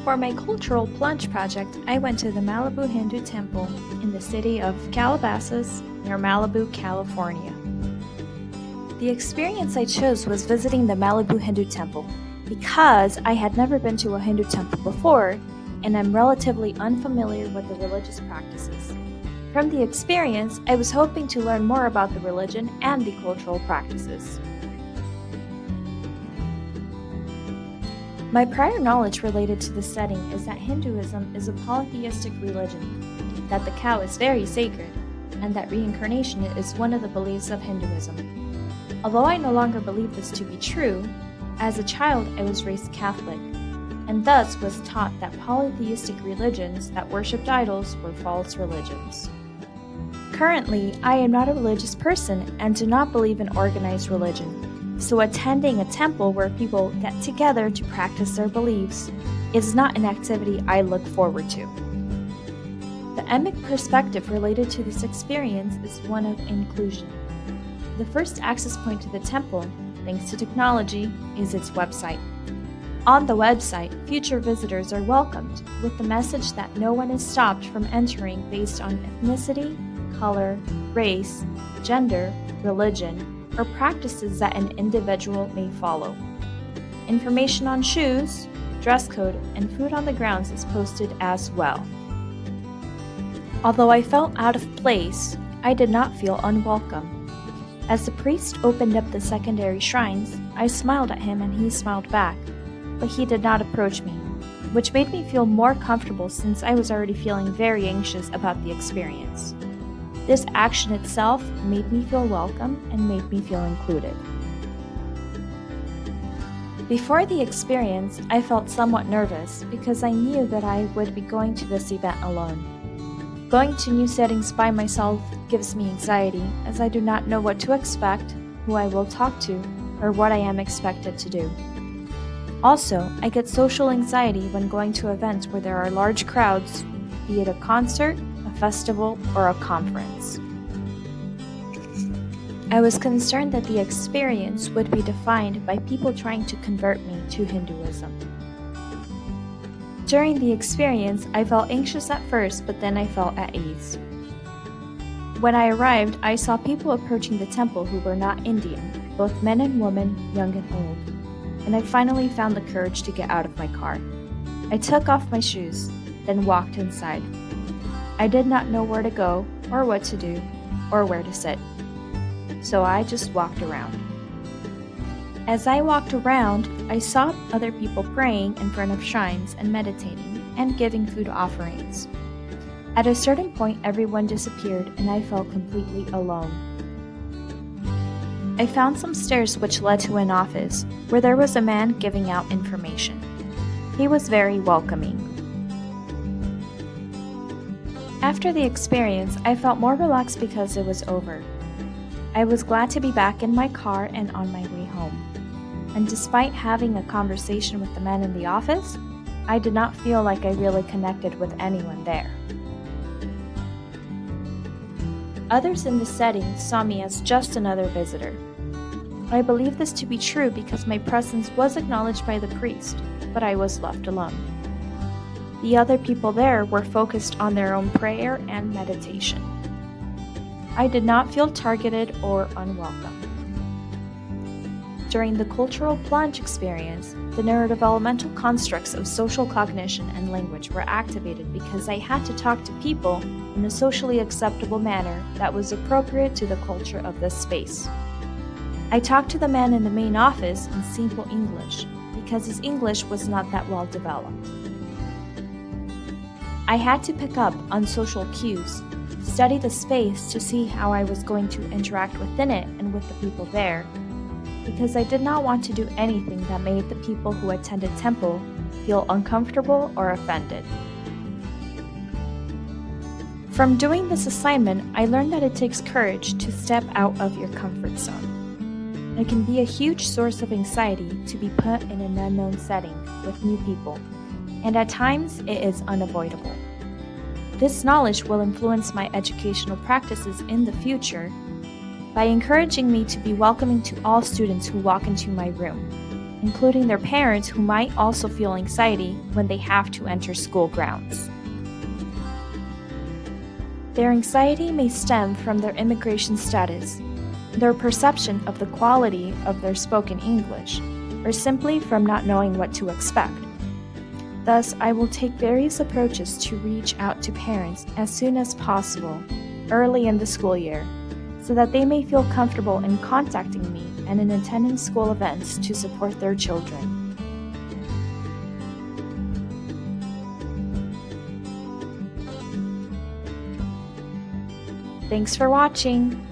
For my cultural plunge project, I went to the Malibu Hindu temple in the city of Calabasas, near Malibu, California. The experience I chose was visiting the Malibu Hindu temple because I had never been to a Hindu temple before and I'm relatively unfamiliar with the religious practices. From the experience, I was hoping to learn more about the religion and the cultural practices. My prior knowledge related to the setting is that Hinduism is a polytheistic religion, that the cow is very sacred, and that reincarnation is one of the beliefs of Hinduism. Although I no longer believe this to be true, as a child I was raised Catholic, and thus was taught that polytheistic religions that worshipped idols were false religions. Currently, I am not a religious person and do not believe in organized religion, so attending a temple where people get together to practice their beliefs is not an activity I look forward to. The emic perspective related to this experience is one of inclusion. The first access point to the temple, thanks to technology, is its website. On the website, future visitors are welcomed with the message that no one is stopped from entering based on ethnicity, color, race, gender, religion, or practices that an individual may follow. Information on shoes, dress code, and food on the grounds is posted as well. Although I felt out of place, I did not feel unwelcome. As the priest opened up the secondary shrines, I smiled at him and he smiled back, but he did not approach me, which made me feel more comfortable since I was already feeling very anxious about the experience. This action itself made me feel welcome and made me feel included. Before the experience, I felt somewhat nervous because I knew that I would be going to this event alone. Going to new settings by myself gives me anxiety as I do not know what to expect, who I will talk to, or what I am expected to do. Also, I get social anxiety when going to events where there are large crowds, be it a concert, a festival, or a conference. I was concerned that the experience would be defined by people trying to convert me to Hinduism. During the experience, I felt anxious at first, but then I felt at ease. When I arrived, I saw people approaching the temple who were not Indian, both men and women, young and old, and I finally found the courage to get out of my car. I took off my shoes, then walked inside. I did not know where to go, or what to do, or where to sit. So I just walked around. As I walked around, I saw other people praying in front of shrines and meditating and giving food offerings. At a certain point, everyone disappeared and I felt completely alone. I found some stairs which led to an office where there was a man giving out information. He was very welcoming. After the experience, I felt more relaxed because it was over. I was glad to be back in my car and on my way home. And despite having a conversation with the man in the office, I did not feel like I really connected with anyone there. Others in the setting saw me as just another visitor. I believe this to be true because my presence was acknowledged by the priest, but I was left alone. The other people there were focused on their own prayer and meditation. I did not feel targeted or unwelcome. During the cultural plunge experience, the neurodevelopmental constructs of social cognition and language were activated because I had to talk to people in a socially acceptable manner that was appropriate to the culture of this space. I talked to the man in the main office in simple English because his English was not that well developed. I had to pick up on social cues, study the space to see how I was going to interact within it and with the people there, because I did not want to do anything that made the people who attended temple feel uncomfortable or offended. From doing this assignment, I learned that it takes courage to step out of your comfort zone. It can be a huge source of anxiety to be put in an unknown setting with new people, and at times it is unavoidable. This knowledge will influence my educational practices in the future by encouraging me to be welcoming to all students who walk into my room, including their parents who might also feel anxiety when they have to enter school grounds. Their anxiety may stem from their immigration status, their perception of the quality of their spoken English, or simply from not knowing what to expect. Thus, I will take various approaches to reach out to parents as soon as possible, early in the school year, so that they may feel comfortable in contacting me and in attending school events to support their children. Thanks for watching!